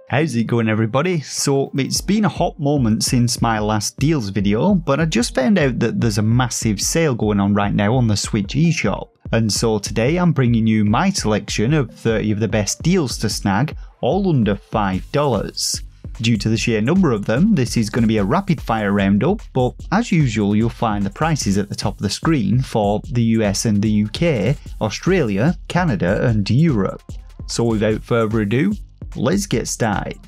How's it going everybody? So it's been a hot moment since my last deals video, but I just found out that there's a massive sale going on right now on the Switch eShop. And so today I'm bringing you my selection of 30 of the best deals to snag, all under $5. Due to the sheer number of them, this is going to be a rapid fire roundup, but as usual you'll find the prices at the top of the screen for the US and the UK, Australia, Canada and Europe. So without further ado, let's get started.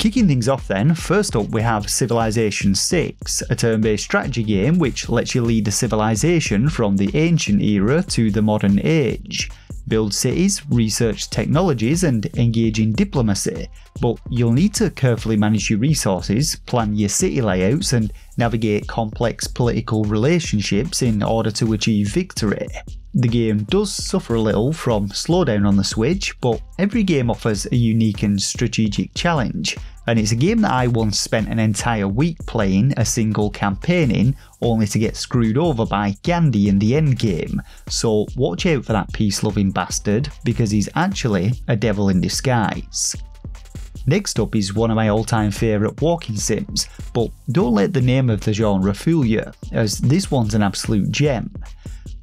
Kicking things off then, first up we have Civilization 6, a turn-based strategy game which lets you lead a civilization from the ancient era to the modern age. Build cities, research technologies and engage in diplomacy, but you'll need to carefully manage your resources, plan your city layouts and navigate complex political relationships in order to achieve victory. The game does suffer a little from slowdown on the Switch, but every game offers a unique and strategic challenge, and it's a game that I once spent an entire week playing a single campaign in, only to get screwed over by Gandhi in the endgame, so watch out for that peace-loving bastard, because he's actually a devil in disguise. Next up is one of my all-time favourite walking sims, but don't let the name of the genre fool you, as this one's an absolute gem.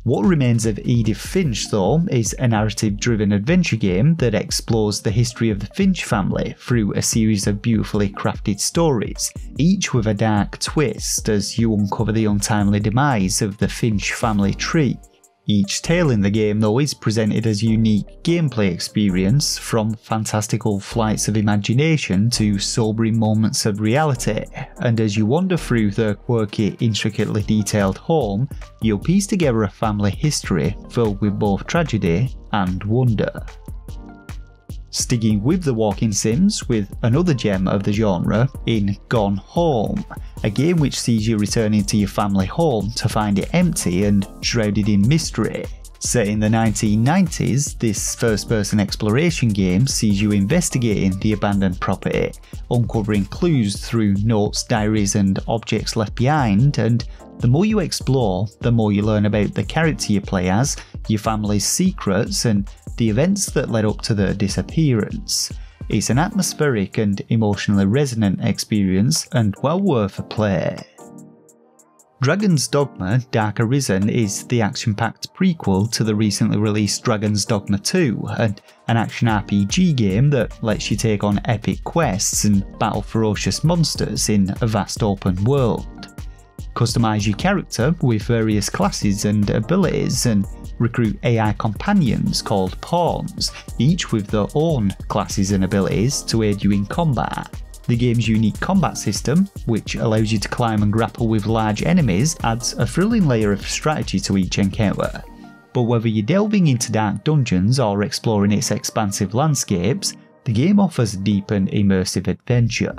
What remains of Edith Finch though is a narrative-driven adventure game that explores the history of the Finch family through a series of beautifully crafted stories, each with a dark twist as you uncover the untimely demise of the Finch family tree. Each tale in the game though is presented as a unique gameplay experience, from fantastical flights of imagination to sobering moments of reality, and as you wander through the quirky, intricately detailed home, you'll piece together a family history filled with both tragedy and wonder. Sticking with the walking sims with another gem of the genre in Gone Home, a game which sees you returning to your family home to find it empty and shrouded in mystery. Set in the 1990s, this first-person exploration game sees you investigating the abandoned property, uncovering clues through notes, diaries and objects left behind, and the more you explore, the more you learn about the character you play as, your family's secrets and the events that led up to their disappearance. It's an atmospheric and emotionally resonant experience and well worth a play. Dragon's Dogma Dark Arisen is the action-packed prequel to the recently released Dragon's Dogma 2, and an action RPG game that lets you take on epic quests and battle ferocious monsters in a vast open world. Customise your character with various classes and abilities and recruit AI companions called pawns, each with their own classes and abilities to aid you in combat. The game's unique combat system, which allows you to climb and grapple with large enemies, adds a thrilling layer of strategy to each encounter. But whether you're delving into dark dungeons or exploring its expansive landscapes, the game offers a deep and immersive adventure.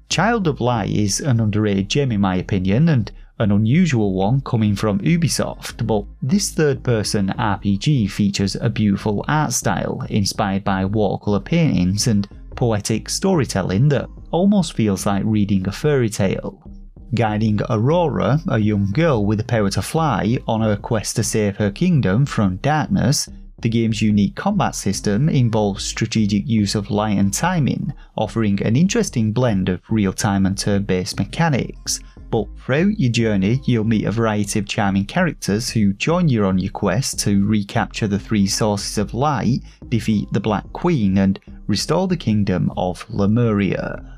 Child of Light is an underrated gem in my opinion, and an unusual one coming from Ubisoft, but this third-person RPG features a beautiful art style inspired by watercolour paintings and poetic storytelling that almost feels like reading a fairy tale. Guiding Aurora, a young girl with the power to fly, on her quest to save her kingdom from darkness, the game's unique combat system involves strategic use of light and timing, offering an interesting blend of real-time and turn-based mechanics. But throughout your journey you'll meet a variety of charming characters who join you on your quest to recapture the three sources of light, defeat the Black Queen and restore the kingdom of Lemuria.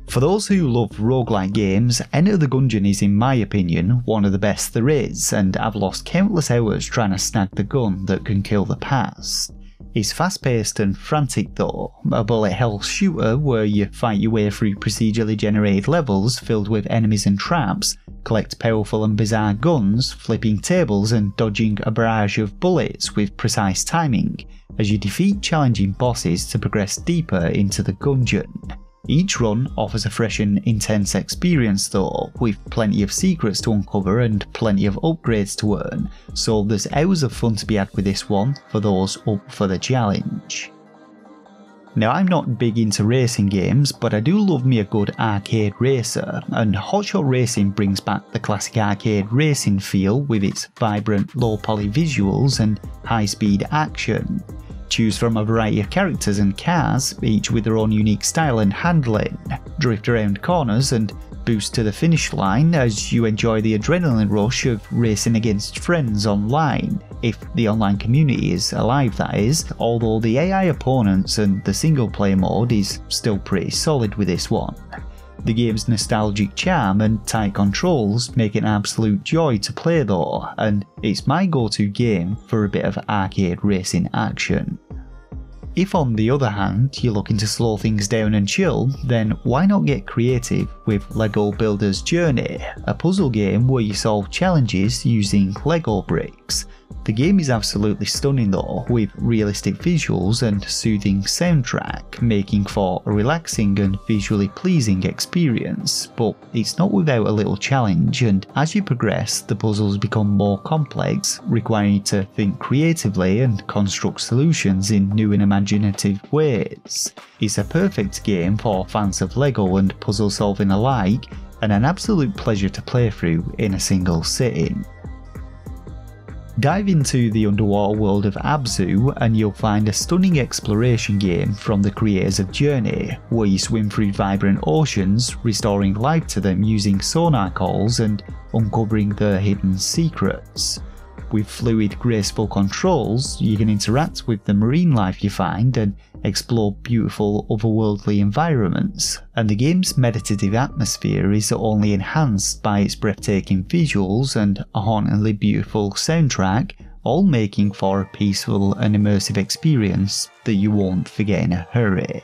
For those who love roguelike games, Enter the Gungeon is in my opinion one of the best there is, and I've lost countless hours trying to snag the gun that can kill the past. It's fast paced and frantic though, a bullet hell shooter where you fight your way through procedurally generated levels filled with enemies and traps, collect powerful and bizarre guns, flipping tables and dodging a barrage of bullets with precise timing, as you defeat challenging bosses to progress deeper into the Gungeon. Each run offers a fresh and intense experience though, with plenty of secrets to uncover and plenty of upgrades to earn, so there's hours of fun to be had with this one for those up for the challenge. Now I'm not big into racing games, but I do love me a good arcade racer, and Hotshot Racing brings back the classic arcade racing feel with its vibrant low poly visuals and high speed action. Choose from a variety of characters and cars, each with their own unique style and handling. Drift around corners and boost to the finish line as you enjoy the adrenaline rush of racing against friends online, if the online community is alive that is, although the AI opponents and the single player mode is still pretty solid with this one. The game's nostalgic charm and tight controls make it an absolute joy to play though, and it's my go-to game for a bit of arcade racing action. If on the other hand you're looking to slow things down and chill, then why not get creative with LEGO Builder's Journey, a puzzle game where you solve challenges using LEGO bricks. The game is absolutely stunning though, with realistic visuals and soothing soundtrack, making for a relaxing and visually pleasing experience, but it's not without a little challenge, and as you progress the puzzles become more complex, requiring you to think creatively and construct solutions in new and imaginative ways. It's a perfect game for fans of LEGO and puzzle solving alike, and an absolute pleasure to play through in a single sitting. Dive into the underwater world of ABZÜ and you'll find a stunning exploration game from the creators of Journey, where you swim through vibrant oceans, restoring life to them using sonar calls and uncovering their hidden secrets. With fluid, graceful controls, you can interact with the marine life you find and explore beautiful otherworldly environments, and the game's meditative atmosphere is only enhanced by its breathtaking visuals and a hauntingly beautiful soundtrack, all making for a peaceful and immersive experience that you won't forget in a hurry.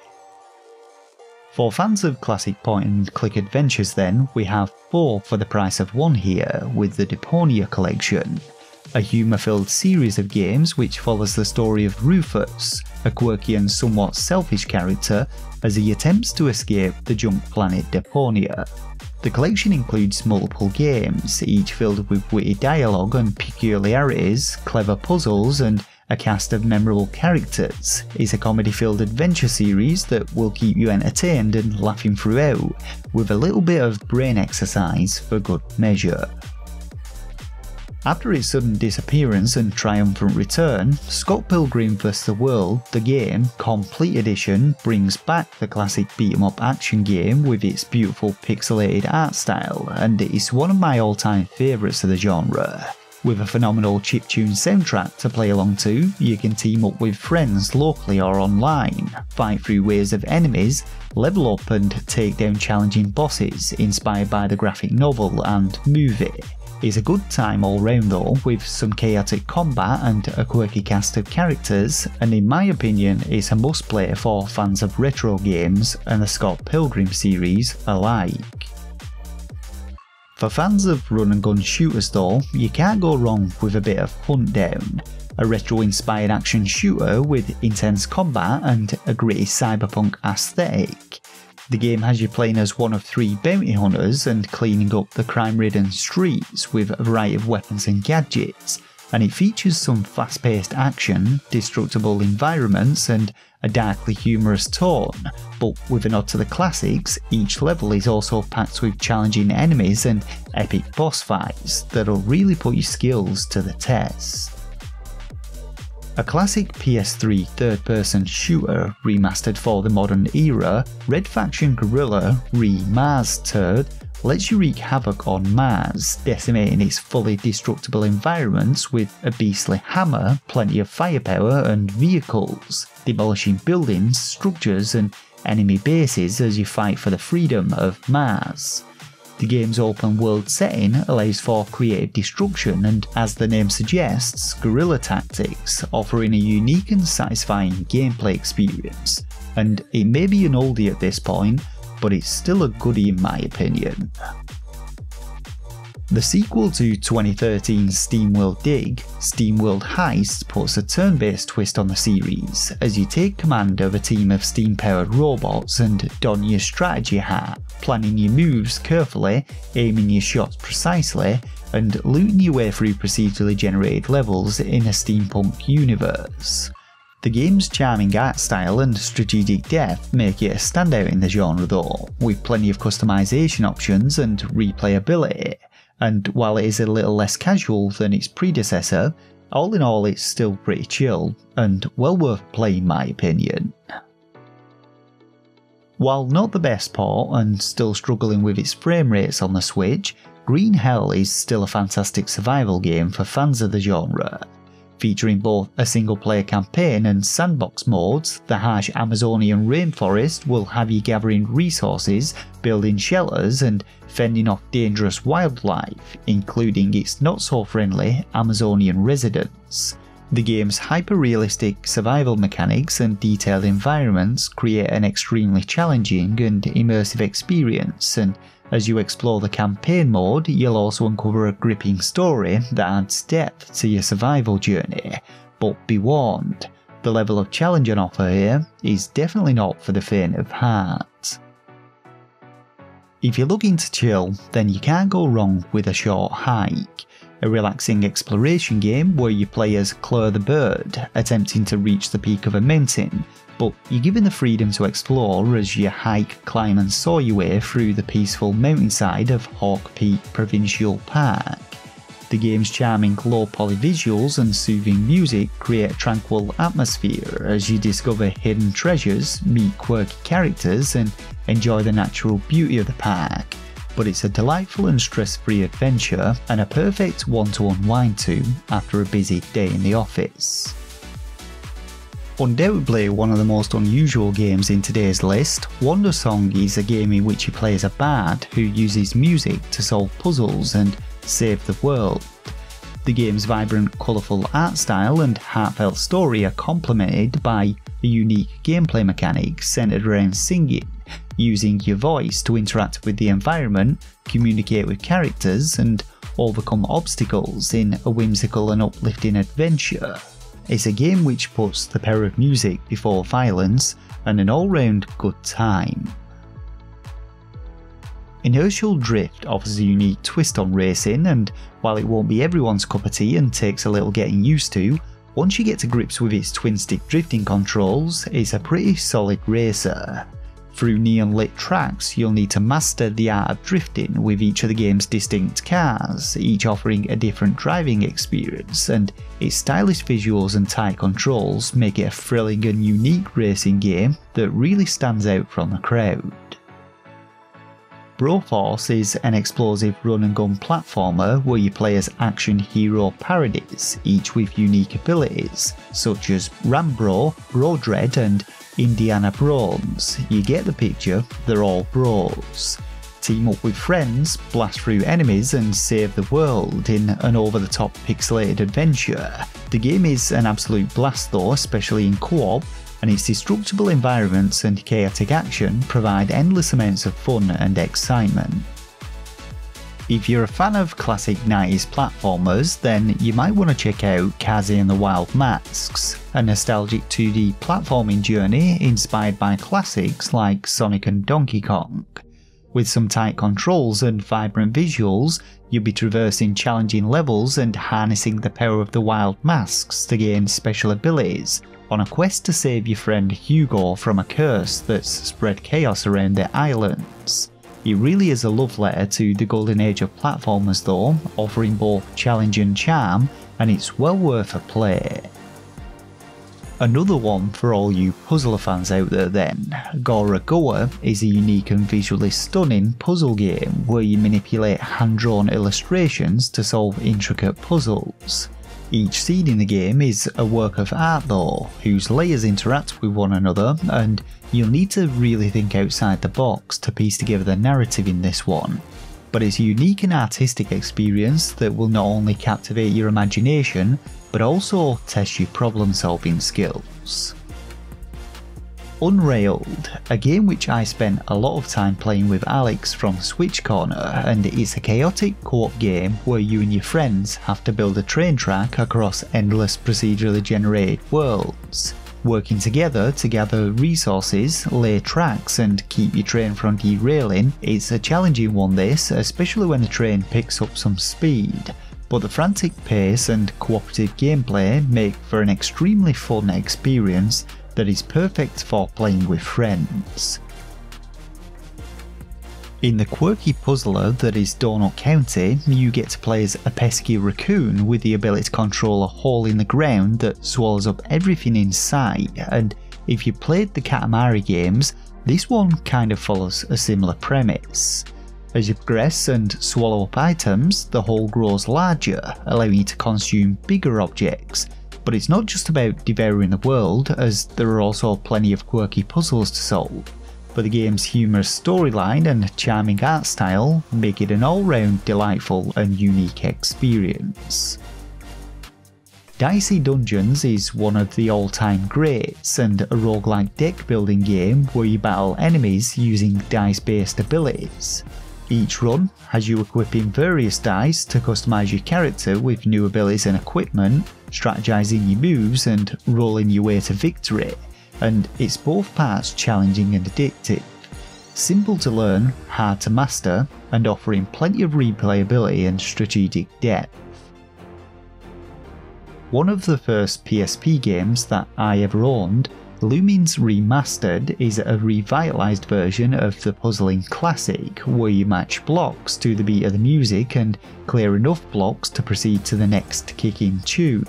For fans of classic point-and-click adventures then, we have 4 for the price of 1 here with the Deponia Collection, a humour-filled series of games which follows the story of Rufus, a quirky and somewhat selfish character, as he attempts to escape the junk planet Deponia. The collection includes multiple games, each filled with witty dialogue and peculiarities, clever puzzles, and a cast of memorable characters. It's a comedy-filled adventure series that will keep you entertained and laughing throughout, with a little bit of brain exercise for good measure. After its sudden disappearance and triumphant return, Scott Pilgrim vs. the World, the game, Complete Edition, brings back the classic beat-em-up action game with its beautiful pixelated art style, and it's one of my all-time favourites of the genre. With a phenomenal chiptune soundtrack to play along to, you can team up with friends locally or online, fight through waves of enemies, level up and take down challenging bosses inspired by the graphic novel and movie. It's a good time all round though, with some chaotic combat and a quirky cast of characters, and in my opinion it's a must play for fans of retro games and the Scott Pilgrim series alike. For fans of run and gun shooters though, you can't go wrong with a bit of Huntdown, a retro inspired action shooter with intense combat and a gritty cyberpunk aesthetic. The game has you playing as one of 3 bounty hunters and cleaning up the crime-ridden streets with a variety of weapons and gadgets, and it features some fast-paced action, destructible environments and a darkly humorous tone, but with a nod to the classics, each level is also packed with challenging enemies and epic boss fights that'll really put your skills to the test. A classic PS3 third-person shooter remastered for the modern era, Red Faction Guerrilla Re-Mars-tered lets you wreak havoc on Mars, decimating its fully destructible environments with a beastly hammer, plenty of firepower and vehicles, demolishing buildings, structures and enemy bases as you fight for the freedom of Mars. The game's open world setting allows for creative destruction and, as the name suggests, guerrilla tactics, offering a unique and satisfying gameplay experience. And it may be an oldie at this point, but it's still a goodie in my opinion. The sequel to 2013's Steamworld Dig, Steamworld Heist puts a turn-based twist on the series, as you take command of a team of steam-powered robots and don your strategy hat, planning your moves carefully, aiming your shots precisely, and looting your way through procedurally generated levels in a steampunk universe. The game's charming art style and strategic depth make it a standout in the genre though, with plenty of customization options and replayability. And while it is a little less casual than its predecessor, all in all it's still pretty chill, and well worth playing in my opinion. While not the best port and still struggling with its frame rates on the Switch, Green Hell is still a fantastic survival game for fans of the genre. Featuring both a single player campaign and sandbox modes, the harsh Amazonian rainforest will have you gathering resources, building shelters and fending off dangerous wildlife, including its not so friendly Amazonian residents. The game's hyper-realistic survival mechanics and detailed environments create an extremely challenging and immersive experience, and as you explore the campaign mode, you'll also uncover a gripping story that adds depth to your survival journey. But be warned, the level of challenge on offer here is definitely not for the faint of heart. If you're looking to chill, then you can't go wrong with A Short Hike, a relaxing exploration game where you play as Claire the Bird, attempting to reach the peak of a mountain, but you're given the freedom to explore as you hike, climb and soar your way through the peaceful mountainside of Hawk Peak Provincial Park. The game's charming low-poly visuals and soothing music create a tranquil atmosphere as you discover hidden treasures, meet quirky characters and enjoy the natural beauty of the park. But it's a delightful and stress-free adventure and a perfect one to unwind to after a busy day in the office. Undoubtedly one of the most unusual games in today's list, Wandersong is a game in which you play as a bard who uses music to solve puzzles and save the world. The game's vibrant, colourful art style and heartfelt story are complemented by a unique gameplay mechanic centred around singing, using your voice to interact with the environment, communicate with characters and overcome obstacles in a whimsical and uplifting adventure. It's a game which puts the power of music before violence and an all-round good time. Inertial Drift offers a unique twist on racing, and while it won't be everyone's cup of tea and takes a little getting used to, once you get to grips with its twin-stick drifting controls, it's a pretty solid racer. Through neon-lit tracks, you'll need to master the art of drifting with each of the game's distinct cars, each offering a different driving experience, and its stylish visuals and tight controls make it a thrilling and unique racing game that really stands out from the crowd. Broforce is an explosive run-and-gun platformer where you play as action hero parodies, each with unique abilities, such as Rambro, Brodred and Indiana Bronze. You get the picture, they're all bros. Team up with friends, blast through enemies and save the world in an over-the-top pixelated adventure. The game is an absolute blast though, especially in co-op, and its destructible environments and chaotic action provide endless amounts of fun and excitement. If you're a fan of classic 90s platformers, then you might want to check out Kaze and the Wild Masks, a nostalgic 2D platforming journey inspired by classics like Sonic and Donkey Kong. With some tight controls and vibrant visuals, you'll be traversing challenging levels and harnessing the power of the wild masks to gain special abilities, on a quest to save your friend Hugo from a curse that's spread chaos around the islands. It really is a love letter to the golden age of platformers though, offering both challenge and charm, and it's well worth a play. Another one for all you puzzler fans out there then, Gorogoa is a unique and visually stunning puzzle game where you manipulate hand-drawn illustrations to solve intricate puzzles. Each scene in the game is a work of art though, whose layers interact with one another, and you'll need to really think outside the box to piece together the narrative in this one. But it's a unique and artistic experience that will not only captivate your imagination, but also test your problem solving skills. Unrailed, a game which I spent a lot of time playing with Alex from Switch Corner, and it's a chaotic co-op game where you and your friends have to build a train track across endless procedurally generated worlds. Working together to gather resources, lay tracks and keep your train from derailing, it's a challenging one this, especially when the train picks up some speed. But the frantic pace and cooperative gameplay make for an extremely fun experience that is perfect for playing with friends. In the quirky puzzler that is Donut County, you get to play as a pesky raccoon with the ability to control a hole in the ground that swallows up everything in sight, and if you played the Katamari games, this one kind of follows a similar premise. As you progress and swallow up items, the hole grows larger, allowing you to consume bigger objects. But it's not just about devouring the world, as there are also plenty of quirky puzzles to solve. But the game's humorous storyline and charming art style make it an all-round delightful and unique experience. Dicey Dungeons is one of the all-time greats and a roguelike deck building game where you battle enemies using dice-based abilities. Each run has you equipping various dice to customise your character with new abilities and equipment, strategising your moves and rolling your way to victory, and it's both parts challenging and addictive. Simple to learn, hard to master, and offering plenty of replayability and strategic depth. One of the first PSP games that I ever owned, LUMINES Re-Mastered is a revitalised version of the puzzling classic where you match blocks to the beat of the music and clear enough blocks to proceed to the next kick-in tune.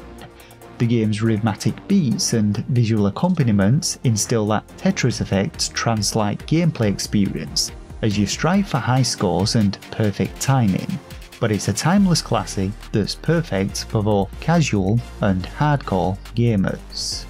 The game's rhythmic beats and visual accompaniments instill that Tetris effect trance-like gameplay experience as you strive for high scores and perfect timing, but it's a timeless classic that's perfect for both casual and hardcore gamers.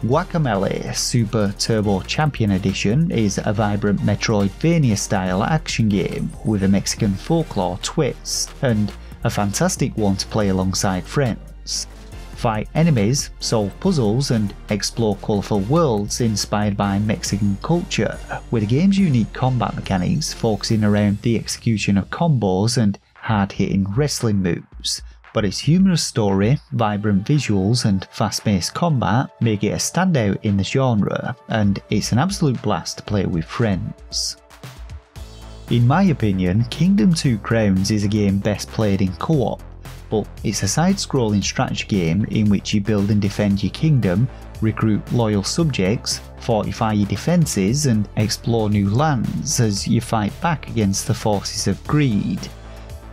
Guacamelee Super Turbo Champion Edition is a vibrant Metroidvania-style action game with a Mexican folklore twist, and a fantastic one to play alongside friends. Fight enemies, solve puzzles, and explore colourful worlds inspired by Mexican culture, with the game's unique combat mechanics focusing around the execution of combos and hard-hitting wrestling moves. But its humorous story, vibrant visuals and fast-paced combat make it a standout in the genre, and it's an absolute blast to play with friends. In my opinion, Kingdom 2 Crowns is a game best played in co-op, but it's a side-scrolling strategy game in which you build and defend your kingdom, recruit loyal subjects, fortify your defences and explore new lands as you fight back against the forces of greed.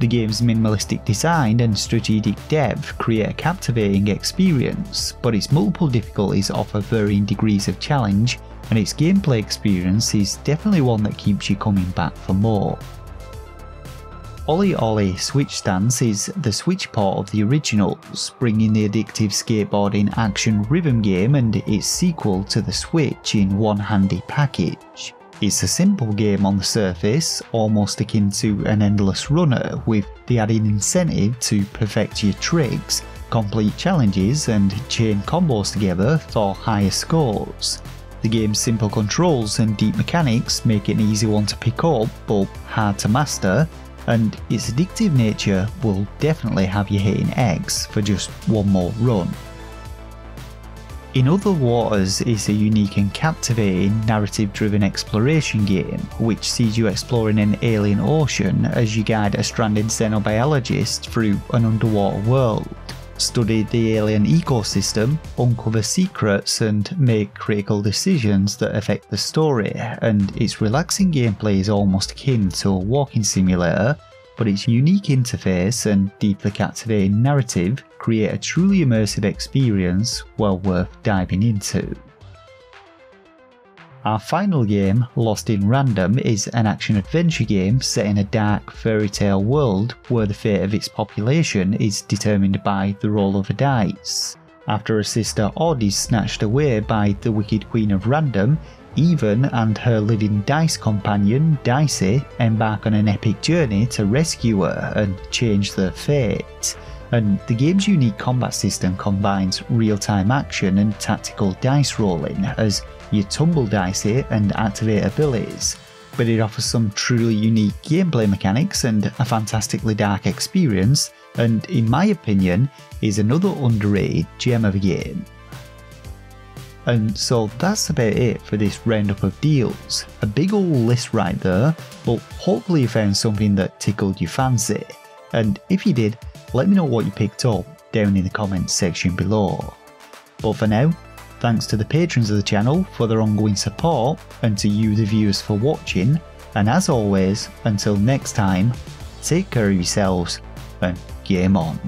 The game's minimalistic design and strategic depth create a captivating experience, but its multiple difficulties offer varying degrees of challenge, and its gameplay experience is definitely one that keeps you coming back for more. OlliOlli Switch Stance is the Switch port of the originals, bringing the addictive skateboarding action rhythm game and its sequel to the Switch in one handy package. It's a simple game on the surface, almost akin to an endless runner, with the added incentive to perfect your tricks, complete challenges and chain combos together for higher scores. The game's simple controls and deep mechanics make it an easy one to pick up but hard to master, and its addictive nature will definitely have you hitting X for just one more run. In Other Waters is a unique and captivating narrative-driven exploration game which sees you exploring an alien ocean as you guide a stranded xenobiologist through an underwater world, study the alien ecosystem, uncover secrets and make critical decisions that affect the story, and its relaxing gameplay is almost akin to a walking simulator, but its unique interface and deeply captivating narrative create a truly immersive experience well worth diving into. Our final game, Lost in Random, is an action-adventure game set in a dark fairy tale world where the fate of its population is determined by the roll of a dice. After her sister Odd is snatched away by the wicked Queen of Random, Even and her living dice companion, Dicey, embark on an epic journey to rescue her and change their fate. And the game's unique combat system combines real-time action and tactical dice rolling as you tumble Dicey and activate abilities, but it offers some truly unique gameplay mechanics and a fantastically dark experience, and in my opinion is another underrated gem of a game. And so that's about it for this roundup of deals. A big ol' list right there, but hopefully you found something that tickled your fancy. And if you did, let me know what you picked up down in the comments section below. But for now, thanks to the patrons of the channel for their ongoing support, and to you the viewers for watching. And as always, until next time, take care of yourselves and game on.